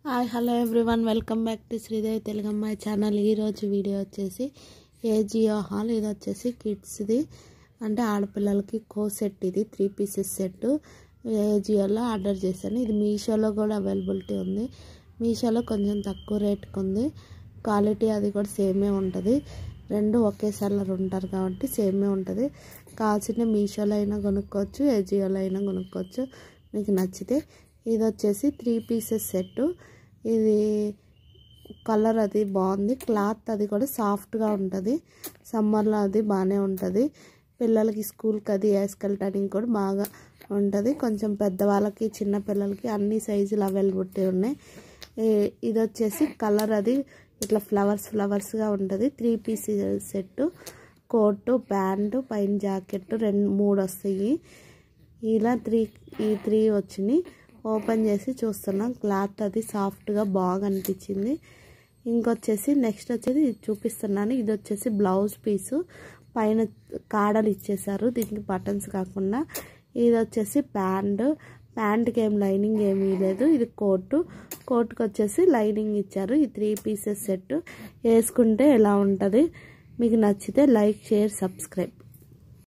Hi hello everyone welcome back to Sridevi Telugu అమ్మాయి channel. ఈరోజు video వచ్చేసి ఏజియో హాల్. ఇది వచ్చేసి కిడ్స్ది అంటే ఆడపిల్లలకి సెట్. ఇది 3 పీసెస్ సెట్ ఏజియోలో ఆర్డర్ చేశాను. ఇది మీషోలో కూడా అవైలబిలిటీ ఉంది. మీషోలో కొంచెం తక్కువ రేట్కి ఉంది. క్వాలిటీ అది కూడా సేమే ఉంటుంది. రెండు ఒకేసారి ఉంటారు కాబట్టి సేమే ఉంటుంది. కావాల్సిన మీషోలో అయినా కొనుక్కోవచ్చు, ఏజియోలో అయినా కొనుక్కోవచ్చు మీకు నచ్చితే. ఇది వచ్చేసి 3 పీసెస్ సెట్. ఇది కలర్ అది బాగుంది. క్లాత్ అది కూడా సాఫ్ట్గా ఉంటుంది. సమ్మర్లో అది బాగానే ఉంటుంది. పిల్లలకి స్కూల్కి అది వేసుకెళ్ళటానికి కూడా బాగా ఉంటుంది. కొంచెం పెద్దవాళ్ళకి చిన్న పిల్లలకి అన్ని సైజులు అవైలబిలిటీ ఉన్నాయి. ఇది వచ్చేసి కలర్ అది ఇట్లా ఫ్లవర్స్గా ఉంటుంది. 3 పీసెస్ సెట్. కోటు, ప్యాంటు, పైన జాకెట్ 2-3 వస్తాయి. ఇలా 3 వచ్చినాయి. ఓపెన్ చేసి చూస్తున్నాం. క్లాత్ అది సాఫ్ట్గా బాగా అనిపించింది. ఇంకొచ్చేసి నెక్స్ట్ వచ్చేసి ఇది చూపిస్తున్నాను. ఇది వచ్చేసి బ్లౌజ్ పీసు. పైన కాడలు ఇచ్చేసారు దీనికి బటన్స్ కాకుండా. ఇది వచ్చేసి ప్యాంట్కి ఏం లైనింగ్ ఏమీ లేదు. ఇది కోటుకి వచ్చేసి లైనింగ్ ఇచ్చారు. ఈ 3 పీసెస్ సెట్ వేసుకుంటే ఎలా ఉంటుంది. మీకు నచ్చితే లైక్, షేర్, సబ్స్క్రైబ్.